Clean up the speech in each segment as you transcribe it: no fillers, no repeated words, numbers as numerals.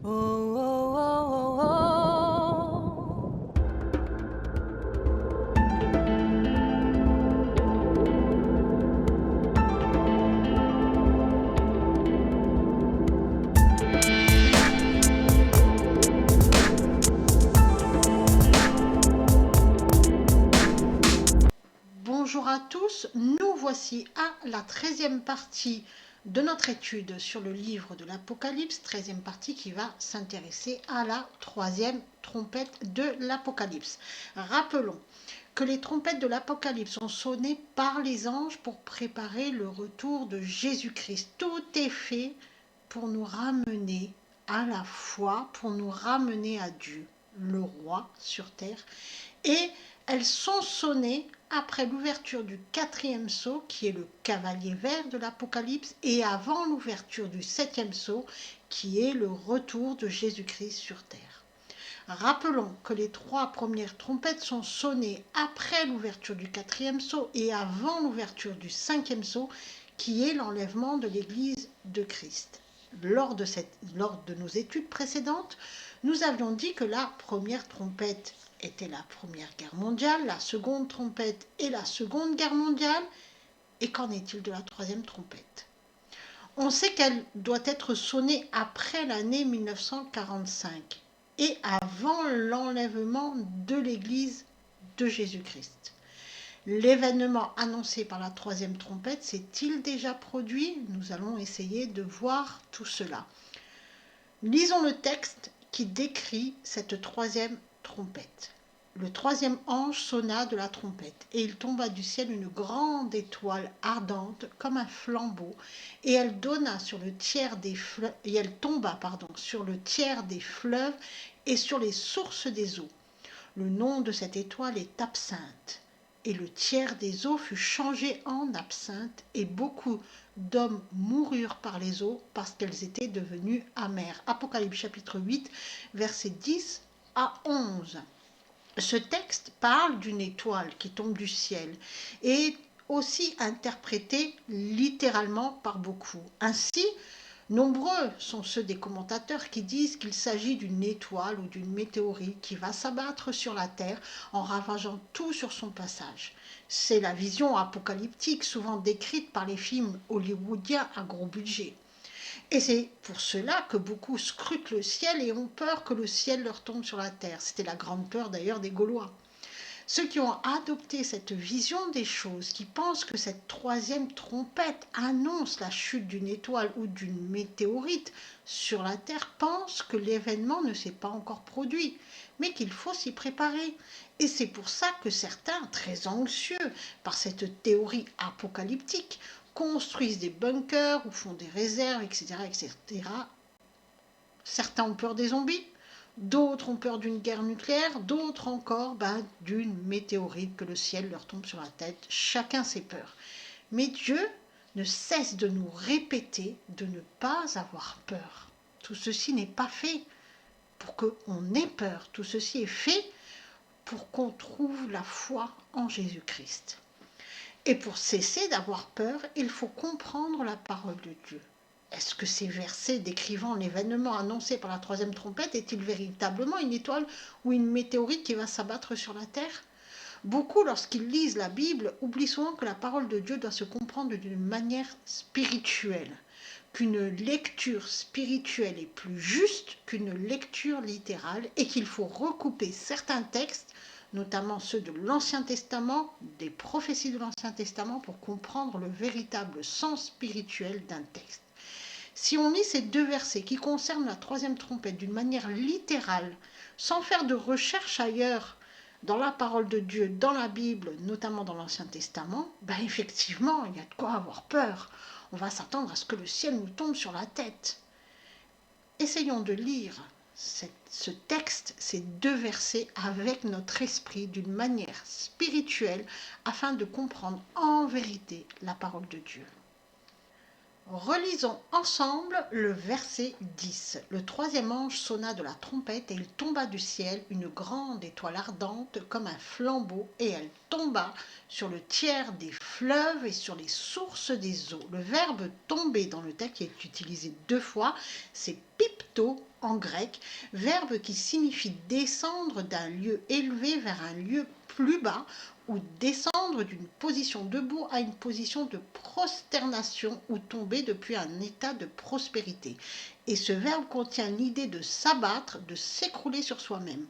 Oh, oh, oh, oh, oh. Bonjour à tous, nous voici à la 13e partie de notre étude sur le livre de l'Apocalypse, 13e partie qui va s'intéresser à la troisième trompette de l'Apocalypse. Rappelons que les trompettes de l'Apocalypse sont sonnées par les anges pour préparer le retour de Jésus-Christ. Tout est fait pour nous ramener à la foi, pour nous ramener à Dieu, le roi sur terre, et elles sont sonnées après l'ouverture du 4e sceau, qui est le cavalier vert de l'Apocalypse, et avant l'ouverture du 7e sceau, qui est le retour de Jésus-Christ sur terre. Rappelons que les 3 premières trompettes sont sonnées après l'ouverture du 4e sceau et avant l'ouverture du 5e sceau, qui est l'enlèvement de l'Église de Christ. Lors de nos études précédentes, nous avions dit que la première trompette était la Première Guerre mondiale, la seconde trompette est la Seconde Guerre mondiale. Et qu'en est-il de la troisième trompette? On sait qu'elle doit être sonnée après l'année 1945 et avant l'enlèvement de l'Église de Jésus-Christ. L'événement annoncé par la troisième trompette s'est-il déjà produit? Nous allons essayer de voir tout cela. Lisons le texte qui décrit cette troisième trompette. Le troisième ange sonna de la trompette, et il tomba du ciel une grande étoile ardente comme un flambeau, et elle tomba sur le tiers des fleuves et sur les sources des eaux. Le nom de cette étoile est Absinthe, et le tiers des eaux fut changé en absinthe, et beaucoup d'hommes moururent par les eaux parce qu'elles étaient devenues amères. Apocalypse chapitre 8, versets 10 à 11. Ce texte parle d'une étoile qui tombe du ciel et aussi interprété littéralement par beaucoup. Ainsi, nombreux sont ceux des commentateurs qui disent qu'il s'agit d'une étoile ou d'une météorite qui va s'abattre sur la terre en ravageant tout sur son passage. C'est la vision apocalyptique souvent décrite par les films hollywoodiens à gros budget. Et c'est pour cela que beaucoup scrutent le ciel et ont peur que le ciel leur tombe sur la terre. C'était la grande peur d'ailleurs des Gaulois. Ceux qui ont adopté cette vision des choses, qui pensent que cette troisième trompette annonce la chute d'une étoile ou d'une météorite sur la Terre, pensent que l'événement ne s'est pas encore produit, mais qu'il faut s'y préparer. Et c'est pour ça que certains, très anxieux par cette théorie apocalyptique, construisent des bunkers ou font des réserves, etc., etc. Certains ont peur des zombies, d'autres ont peur d'une guerre nucléaire, d'autres encore d'une météorite que le ciel leur tombe sur la tête. Chacun ses peurs. Mais Dieu ne cesse de nous répéter de ne pas avoir peur. Tout ceci n'est pas fait pour qu'on ait peur. Tout ceci est fait pour qu'on trouve la foi en Jésus-Christ. Et pour cesser d'avoir peur, il faut comprendre la parole de Dieu. Est-ce que ces versets décrivant l'événement annoncé par la troisième trompette est-il véritablement une étoile ou une météorite qui va s'abattre sur la terre? Beaucoup, lorsqu'ils lisent la Bible, oublient souvent que la parole de Dieu doit se comprendre d'une manière spirituelle, qu'une lecture spirituelle est plus juste qu'une lecture littérale et qu'il faut recouper certains textes, notamment ceux de l'Ancien Testament, des prophéties de l'Ancien Testament, pour comprendre le véritable sens spirituel d'un texte. Si on lit ces 2 versets qui concernent la troisième trompette d'une manière littérale, sans faire de recherche ailleurs dans la parole de Dieu, dans la Bible, notamment dans l'Ancien Testament, effectivement, il y a de quoi avoir peur. On va s'attendre à ce que le ciel nous tombe sur la tête. Essayons de lire ce texte, ces 2 versets, avec notre esprit d'une manière spirituelle, afin de comprendre en vérité la parole de Dieu. Relisons ensemble le verset 10. Le troisième ange sonna de la trompette et il tomba du ciel une grande étoile ardente comme un flambeau et elle tomba sur le tiers des fleuves et sur les sources des eaux. Le verbe tomber dans le texte qui est utilisé 2 fois, c'est pipto en grec, verbe qui signifie descendre d'un lieu élevé vers un lieu plus bas ou descendre d'une position debout à une position de prosternation ou tomber depuis un état de prospérité. Et ce verbe contient l'idée de s'abattre, de s'écrouler sur soi-même.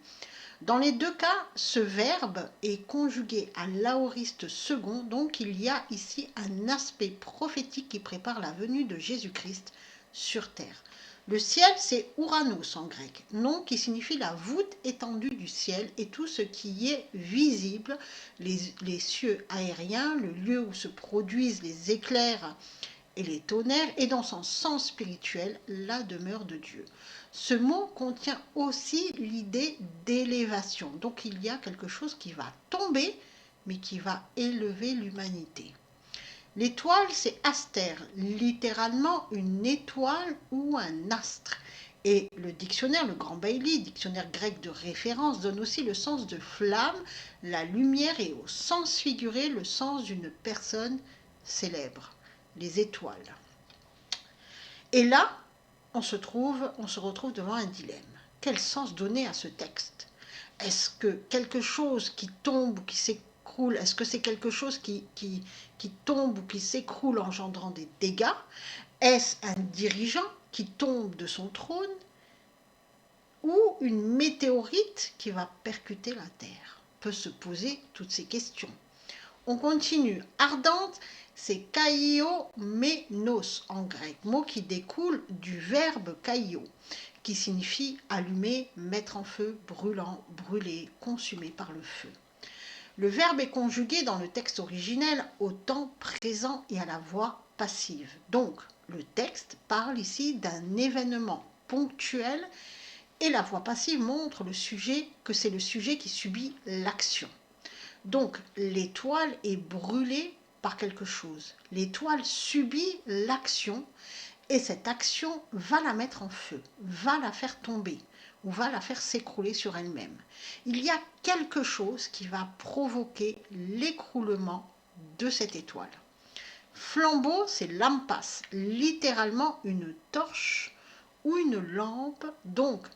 Dans les deux cas, ce verbe est conjugué à l'aoriste second, donc il y a ici un aspect prophétique qui prépare la venue de Jésus-Christ sur terre. Le ciel, c'est Ouranos en grec, nom qui signifie la voûte étendue du ciel et tout ce qui y est visible, les cieux aériens, le lieu où se produisent les éclairs et les tonnerres, et dans son sens spirituel, la demeure de Dieu. Ce mot contient aussi l'idée d'élévation. Donc il y a quelque chose qui va tomber, mais qui va élever l'humanité. L'étoile, c'est astère, littéralement une étoile ou un astre. Et le dictionnaire, le Grand Bailey, dictionnaire grec de référence, donne aussi le sens de flamme, la lumière, et au sens figuré, le sens d'une personne célèbre, les étoiles. Et là, on se retrouve devant un dilemme. Quel sens donner à ce texte? Est-ce que quelque chose qui tombe ou qui s'écroule, est-ce que c'est quelque chose qui tombe ou qui s'écroule engendrant des dégâts? Est-ce un dirigeant qui tombe de son trône ou une météorite qui va percuter la Terre? On peut se poser toutes ces questions. On continue. Ardente, c'est kaioménos en grec, mot qui découle du verbe kaio, qui signifie allumer, mettre en feu, brûlant, brûler, consumé par le feu. Le verbe est conjugué dans le texte originel au temps présent et à la voix passive. Donc, le texte parle ici d'un événement ponctuel et la voix passive montre que c'est le sujet qui subit l'action. Donc, l'étoile est brûlée par quelque chose. L'étoile subit l'action et cette action va la mettre en feu, va la faire tomber ou va la faire s'écrouler sur elle-même. Il y a quelque chose qui va provoquer l'écroulement de cette étoile. Flambeau, c'est lampas, littéralement une torche ou une lampe, donc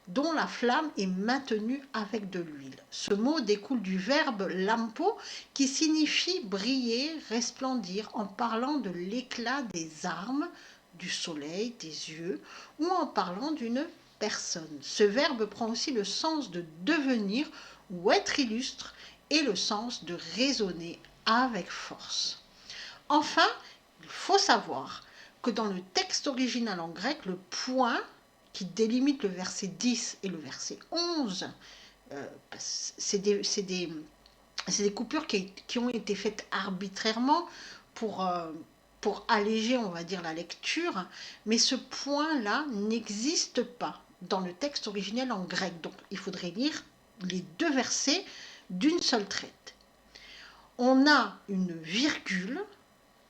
dont la flamme est maintenue avec de l'huile. Ce mot découle du verbe lampo qui signifie briller, resplendir en parlant de l'éclat des armes, du soleil, des yeux ou en parlant d'une personne. Ce verbe prend aussi le sens de devenir ou être illustre et le sens de résonner avec force. Enfin, il faut savoir que dans le texte original en grec, le point qui délimite le verset 10 et le verset 11, c'est des coupures qui ont été faites arbitrairement pour alléger, on va dire, la lecture, mais ce point-là n'existe pas dans le texte originel en grec. Donc, il faudrait lire les deux versets d'une seule traite. On a une virgule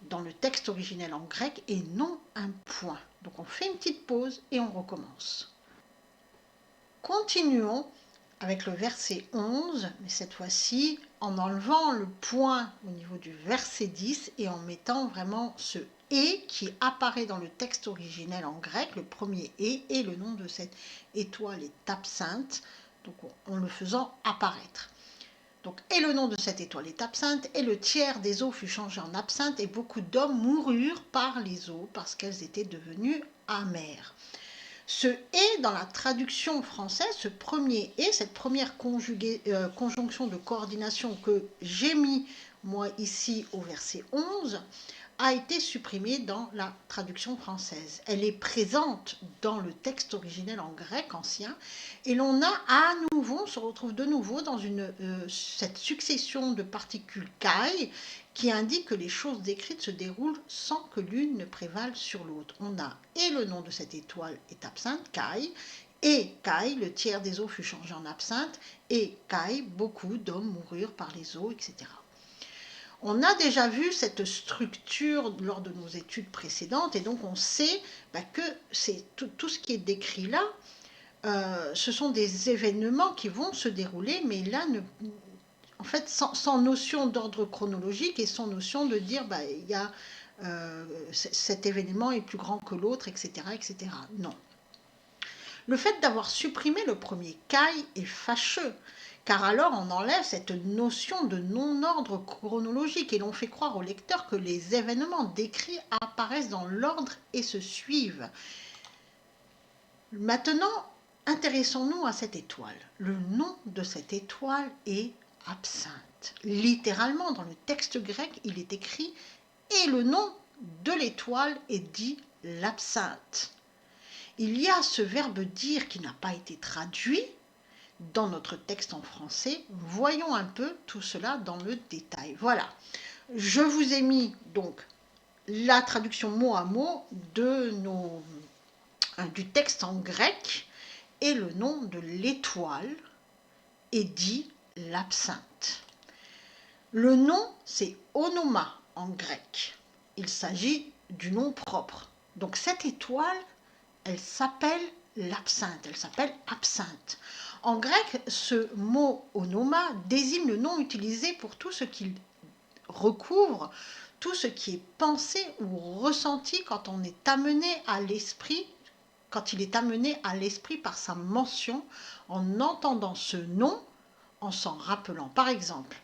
dans le texte originel en grec et non un point. Donc on fait une petite pause et on recommence. Continuons avec le verset 11, mais cette fois-ci en enlevant le point au niveau du verset 10 et en mettant vraiment ce « et » qui apparaît dans le texte originel en grec, le premier « et le nom de cette étoile est absinthe, donc en le faisant apparaître. Donc, et le nom de cette étoile est absinthe, et le tiers des eaux fut changé en absinthe, et beaucoup d'hommes moururent par les eaux parce qu'elles étaient devenues amères. Ce et dans la traduction française, ce premier et, cette première conjonction de coordination que j'ai mis moi ici au verset 11, a été supprimée dans la traduction française. Elle est présente dans le texte originel en grec ancien et l'on a à nouveau, on se retrouve de nouveau dans cette succession de particules kai qui indique que les choses décrites se déroulent sans que l'une ne prévale sur l'autre. On a et le nom de cette étoile est absinthe, kai, et kai, le tiers des eaux fut changé en absinthe, et kai, beaucoup d'hommes moururent par les eaux, etc. On a déjà vu cette structure lors de nos études précédentes et donc on sait que c'est tout ce qui est décrit là, ce sont des événements qui vont se dérouler, mais là, en fait, sans notion d'ordre chronologique et sans notion de dire il y a, cet événement est plus grand que l'autre, etc., etc. Non. Le fait d'avoir supprimé le premier caille est fâcheux, car alors on enlève cette notion de non-ordre chronologique et l'on fait croire au lecteur que les événements décrits apparaissent dans l'ordre et se suivent. Maintenant, intéressons-nous à cette étoile. Le nom de cette étoile est absinthe. Littéralement, dans le texte grec, il est écrit « et le nom de l'étoile est dit l'absinthe ». Il y a ce verbe dire qui n'a pas été traduit dans notre texte en français. Voyons un peu tout cela dans le détail. Voilà, je vous ai mis donc la traduction mot à mot du texte en grec et le nom de l'étoile est dit l'absinthe. Le nom, c'est onoma en grec. Il s'agit du nom propre. Donc cette étoile, elle s'appelle l'absinthe, elle s'appelle absinthe. En grec, ce mot onoma désigne le nom utilisé pour tout ce qu'il recouvre, tout ce qui est pensé ou ressenti quand on est amené à l'esprit, quand il est amené à l'esprit par sa mention, en entendant ce nom, en s'en rappelant. Par exemple,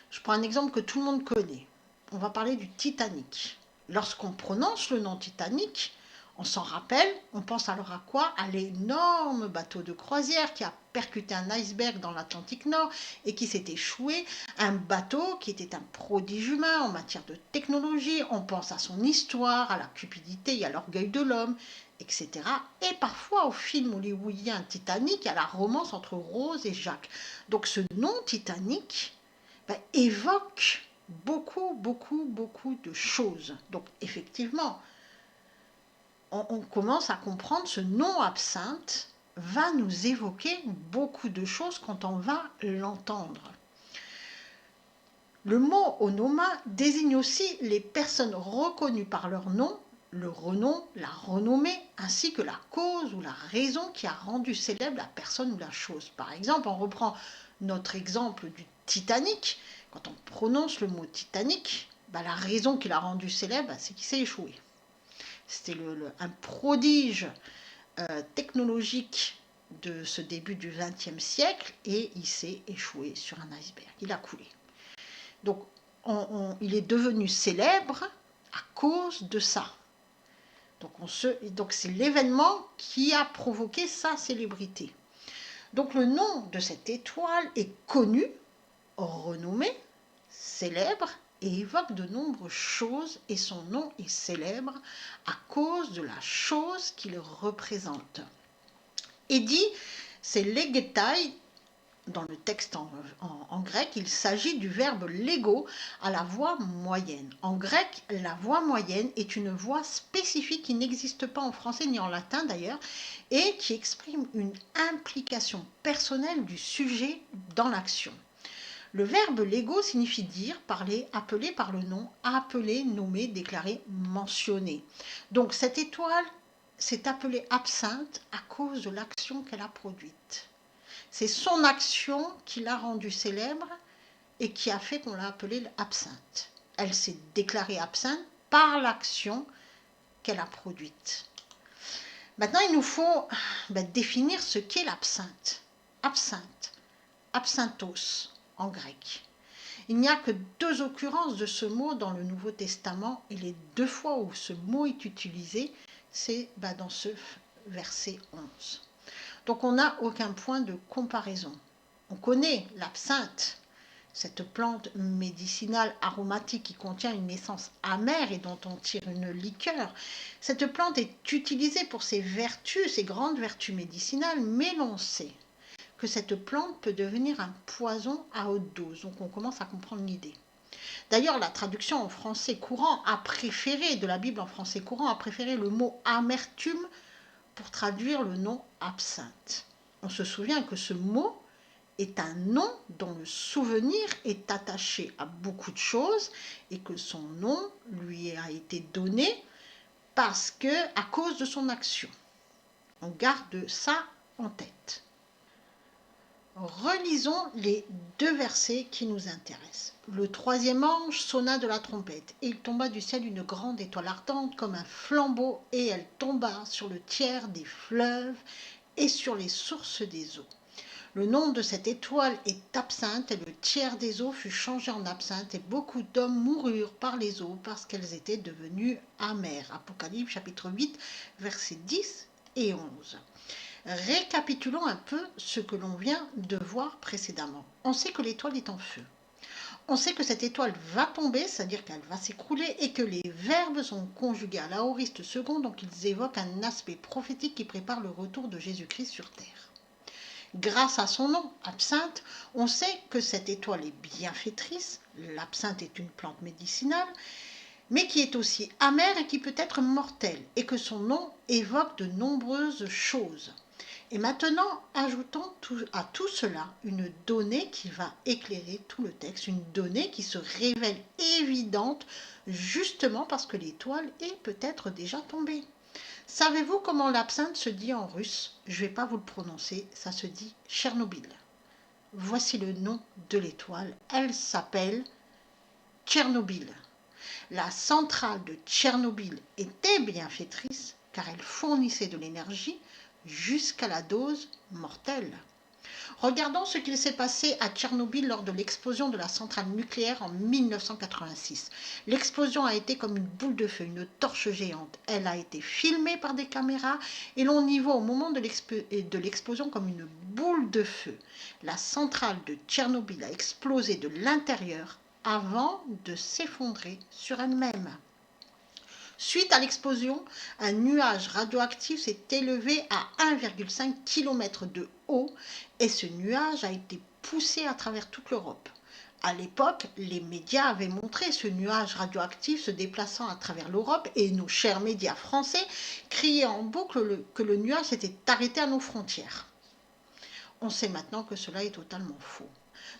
je prends un exemple que tout le monde connaît. On va parler du Titanic. Lorsqu'on prononce le nom Titanic, on s'en rappelle, on pense alors à quoi? À l'énorme bateau de croisière qui a percuté un iceberg dans l'Atlantique Nord et qui s'est échoué. Un bateau qui était un prodige humain en matière de technologie. On pense à son histoire, à la cupidité et à l'orgueil de l'homme, etc. Et parfois au film hollywoodien Titanic, à la romance entre Rose et Jacques. Donc ce nom Titanic évoque beaucoup de choses. Donc effectivement, on commence à comprendre ce nom absinthe va nous évoquer beaucoup de choses quand on va l'entendre. Le mot onoma désigne aussi les personnes reconnues par leur nom, le renom, la renommée, ainsi que la cause ou la raison qui a rendu célèbre la personne ou la chose. Par exemple, on reprend notre exemple du Titanic. Quand on prononce le mot Titanic, la raison qui l'a rendu célèbre, c'est qu'il s'est échoué. C'était un prodige technologique de ce début du XXe siècle et il s'est échoué sur un iceberg. Il a coulé. Donc, il est devenu célèbre à cause de ça. Donc c'est l'événement qui a provoqué sa célébrité. Donc, le nom de cette étoile est connu, renommé, célèbre, et évoque de nombreuses choses et son nom est célèbre à cause de la chose qu'il représente. Et dit, c'est legetai, dans le texte en grec, il s'agit du verbe lego à la voix moyenne. En grec, la voix moyenne est une voix spécifique qui n'existe pas en français ni en latin d'ailleurs et qui exprime une implication personnelle du sujet dans l'action. Le verbe lego signifie dire, parler, appeler par le nom, appeler, nommer, déclarer, mentionner. Donc cette étoile s'est appelée absinthe à cause de l'action qu'elle a produite. C'est son action qui l'a rendue célèbre et qui a fait qu'on l'a appelée absinthe. Elle s'est déclarée absinthe par l'action qu'elle a produite. Maintenant, il nous faut définir ce qu'est l'absinthe. Absinthe, absinthos en grec. Il n'y a que 2 occurrences de ce mot dans le Nouveau Testament et les 2 fois où ce mot est utilisé, c'est dans ce verset 11. Donc on n'a aucun point de comparaison. On connaît l'absinthe, cette plante médicinale aromatique qui contient une essence amère et dont on tire une liqueur. Cette plante est utilisée pour ses vertus, ses grandes vertus médicinales, mais l'on sait que cette plante peut devenir un poison à haute dose. Donc on commence à comprendre l'idée. D'ailleurs, la traduction en français courant de la Bible en français courant a préféré le mot amertume pour traduire le nom absinthe. On se souvient que ce mot est un nom dont le souvenir est attaché à beaucoup de choses et que son nom lui a été donné à cause de son action. On garde ça en tête. Relisons les 2 versets qui nous intéressent. Le 3e ange sonna de la trompette, et il tomba du ciel une grande étoile ardente comme un flambeau, et elle tomba sur le tiers des fleuves et sur les sources des eaux. Le nom de cette étoile est absinthe, et le tiers des eaux fut changé en absinthe, et beaucoup d'hommes moururent par les eaux parce qu'elles étaient devenues amères. Apocalypse chapitre 8, versets 10 et 11. Récapitulons un peu ce que l'on vient de voir précédemment. On sait que l'étoile est en feu. On sait que cette étoile va tomber, c'est-à-dire qu'elle va s'écrouler, et que les verbes sont conjugués à l'aoriste second, donc ils évoquent un aspect prophétique qui prépare le retour de Jésus-Christ sur terre. Grâce à son nom, absinthe, on sait que cette étoile est bienfaitrice. L'absinthe est une plante médicinale, mais qui est aussi amère et qui peut être mortelle, et que son nom évoque de nombreuses choses. Et maintenant, ajoutons à tout cela une donnée qui va éclairer tout le texte, une donnée qui se révèle évidente justement parce que l'étoile est peut-être déjà tombée. Savez-vous comment l'absinthe se dit en russe? Je ne vais pas vous le prononcer, ça se dit Tchernobyl. Voici le nom de l'étoile, elle s'appelle Tchernobyl. La centrale de Tchernobyl était bienfaitrice car elle fournissait de l'énergie jusqu'à la dose mortelle. Regardons ce qu'il s'est passé à Tchernobyl lors de l'explosion de la centrale nucléaire en 1986. L'explosion a été comme une boule de feu, une torche géante. Elle a été filmée par des caméras et l'on y voit au moment de l'explosion comme une boule de feu. La centrale de Tchernobyl a explosé de l'intérieur avant de s'effondrer sur elle-même. Suite à l'explosion, un nuage radioactif s'est élevé à 1,5 km de haut et ce nuage a été poussé à travers toute l'Europe. À l'époque, les médias avaient montré ce nuage radioactif se déplaçant à travers l'Europe et nos chers médias français criaient en boucle que le nuage s'était arrêté à nos frontières. On sait maintenant que cela est totalement faux.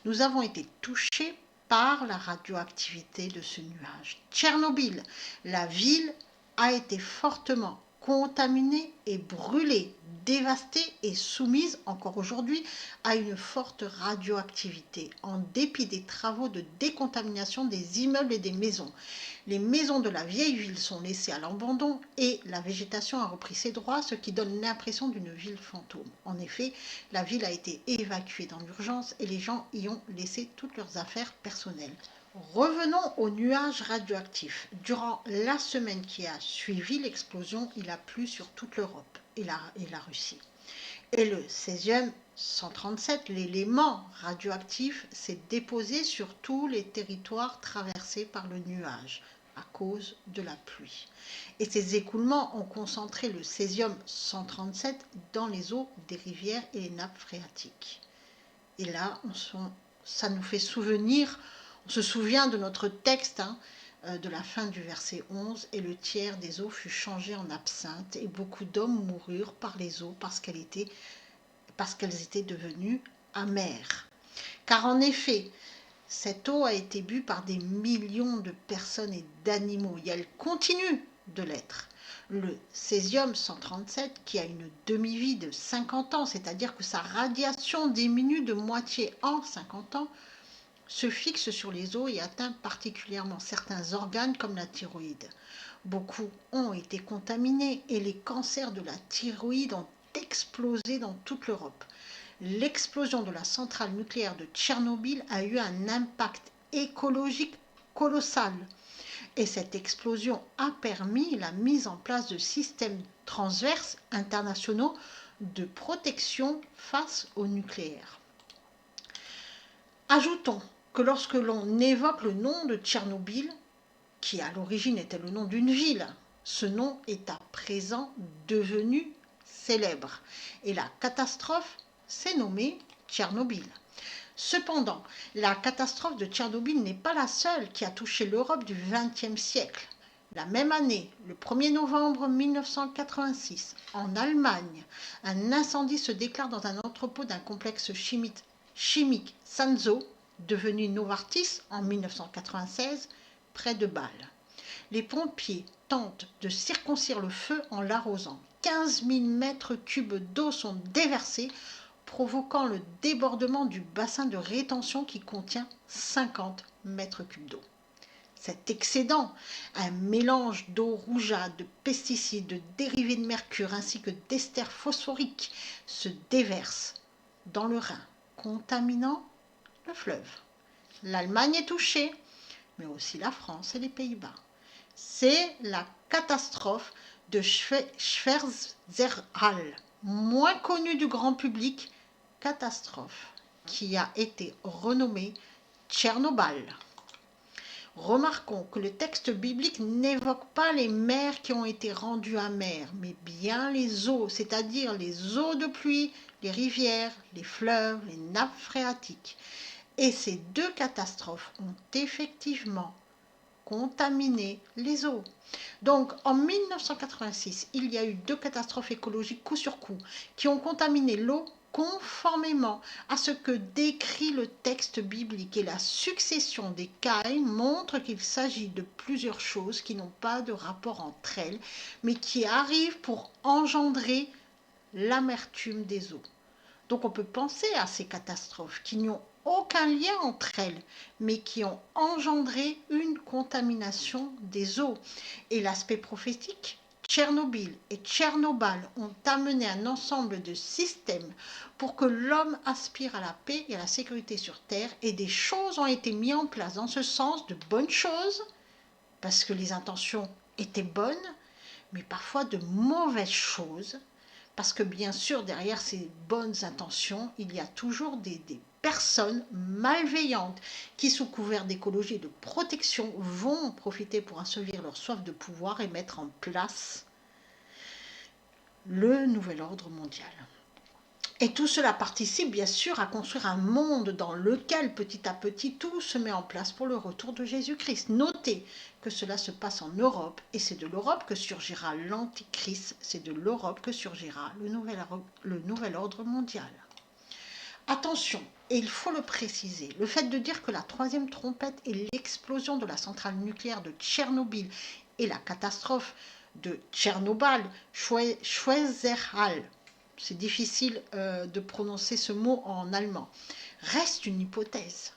Nous avons été touchés par la radioactivité de ce nuage. Tchernobyl, la ville, a été fortement contaminée et brûlée, dévastée et soumise encore aujourd'hui à une forte radioactivité, en dépit des travaux de décontamination des immeubles et des maisons. Les maisons de la vieille ville sont laissées à l'abandon et la végétation a repris ses droits, ce qui donne l'impression d'une ville fantôme. En effet, la ville a été évacuée dans l'urgence et les gens y ont laissé toutes leurs affaires personnelles. Revenons au nuage radioactif. Durant la semaine qui a suivi l'explosion, il a plu sur toute l'Europe et la Russie. Et le césium 137, l'élément radioactif, s'est déposé sur tous les territoires traversés par le nuage à cause de la pluie. Et ces écoulements ont concentré le césium 137 dans les eaux des rivières et les nappes phréatiques. Et là, ça nous fait souvenir, on se souvient de notre texte, de la fin du verset 11, « Et le tiers des eaux fut changé en absinthe, et beaucoup d'hommes moururent par les eaux parce qu'elles étaient devenues amères. » Car en effet, cette eau a été bue par des millions de personnes et d'animaux, et elle continue de l'être. Le césium 137, qui a une demi-vie de 50 ans, c'est-à-dire que sa radiation diminue de moitié en 50 ans, se fixe sur les os et atteint particulièrement certains organes comme la thyroïde. Beaucoup ont été contaminés et les cancers de la thyroïde ont explosé dans toute l'Europe. L'explosion de la centrale nucléaire de Tchernobyl a eu un impact écologique colossal. Et cette explosion a permis la mise en place de systèmes transverses internationaux de protection face au nucléaire. Ajoutons que lorsque l'on évoque le nom de Tchernobyl, qui à l'origine était le nom d'une ville, ce nom est à présent devenu célèbre. Et la catastrophe s'est nommée Tchernobyl. Cependant, la catastrophe de Tchernobyl n'est pas la seule qui a touché l'Europe du XXe siècle. La même année, le 1er novembre 1986, en Allemagne, un incendie se déclare dans un entrepôt d'un complexe chimique Sanzo, devenu Novartis en 1996, près de Bâle. Les pompiers tentent de circoncire le feu en l'arrosant. 15 000 mètres cubes d'eau sont déversés, provoquant le débordement du bassin de rétention qui contient 50 mètres cubes d'eau. cet excédent, un mélange d'eau rougeâtre, de pesticides, de dérivés de mercure ainsi que d'ester phosphorique se déverse dans le Rhin, contaminant le fleuve. L'Allemagne est touchée, mais aussi la France et les Pays-Bas. C'est la catastrophe de Schwerzerhall, moins connue du grand public, catastrophe qui a été renommée Tchernobyl. Remarquons que le texte biblique n'évoque pas les mers qui ont été rendues amères, mais bien les eaux, c'est-à-dire les eaux de pluie, les rivières, les fleuves, les nappes phréatiques. Et ces deux catastrophes ont effectivement contaminé les eaux. Donc en 1986, il y a eu deux catastrophes écologiques coup sur coup qui ont contaminé l'eau conformément à ce que décrit le texte biblique, et la succession des cas montre qu'il s'agit de plusieurs choses qui n'ont pas de rapport entre elles, mais qui arrivent pour engendrer l'amertume des eaux. Donc on peut penser à ces catastrophes qui n'ont aucun lien entre elles, mais qui ont engendré une contamination des eaux. Et l'aspect prophétique, Tchernobyl et Tchernobyl ont amené un ensemble de systèmes pour que l'homme aspire à la paix et à la sécurité sur Terre, et des choses ont été mises en place dans ce sens, de bonnes choses, parce que les intentions étaient bonnes, mais parfois de mauvaises choses, parce que bien sûr, derrière ces bonnes intentions, il y a toujours des personnes malveillantes qui, sous couvert d'écologie et de protection, vont profiter pour assouvir leur soif de pouvoir et mettre en place le nouvel ordre mondial. Et tout cela participe bien sûr à construire un monde dans lequel petit à petit tout se met en place pour le retour de Jésus-Christ. Notez que cela se passe en Europe, et c'est de l'Europe que surgira l'Antichrist, c'est de l'Europe que surgira le nouvel ordre mondial. Attention, et il faut le préciser, le fait de dire que la troisième trompette et l'explosion de la centrale nucléaire de Tchernobyl et la catastrophe de Tchernobyl, Schweizerhall, c'est difficile de prononcer ce mot en allemand, reste une hypothèse.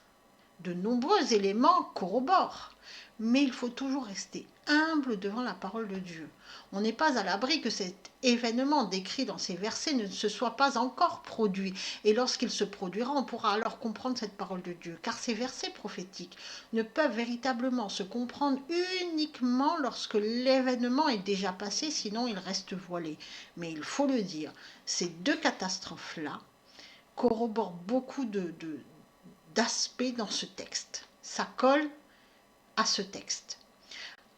De nombreux éléments corroborent, mais il faut toujours rester humble devant la parole de Dieu. On n'est pas à l'abri que cet événement décrit dans ces versets ne se soit pas encore produit, et lorsqu'il se produira, on pourra alors comprendre cette parole de Dieu, car ces versets prophétiques ne peuvent véritablement se comprendre uniquement lorsque l'événement est déjà passé, sinon il reste voilé. Mais il faut le dire, ces deux catastrophes-là corroborent beaucoup d'aspects dans ce texte. Ça colle à ce texte.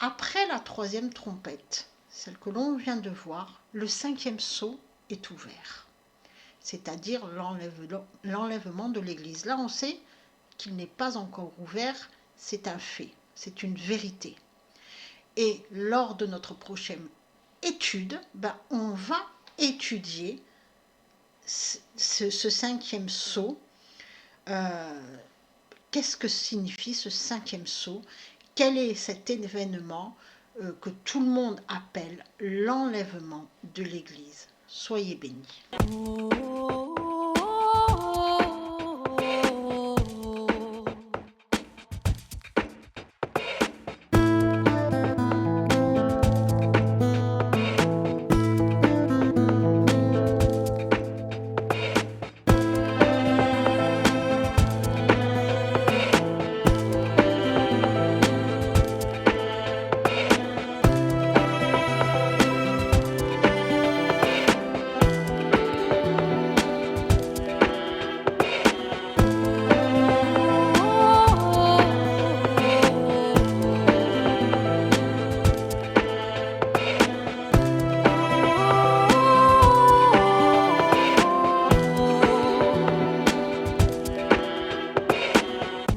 Après la troisième trompette, celle que l'on vient de voir, le cinquième sceau est ouvert, c'est-à-dire l'enlèvement de l'Église. Là, on sait qu'il n'est pas encore ouvert, c'est un fait, c'est une vérité. Et lors de notre prochaine étude, on va étudier ce cinquième sceau. Qu'est-ce que signifie ce cinquième sceau? Quel est cet événement que tout le monde appelle l'enlèvement de l'Église? Soyez bénis.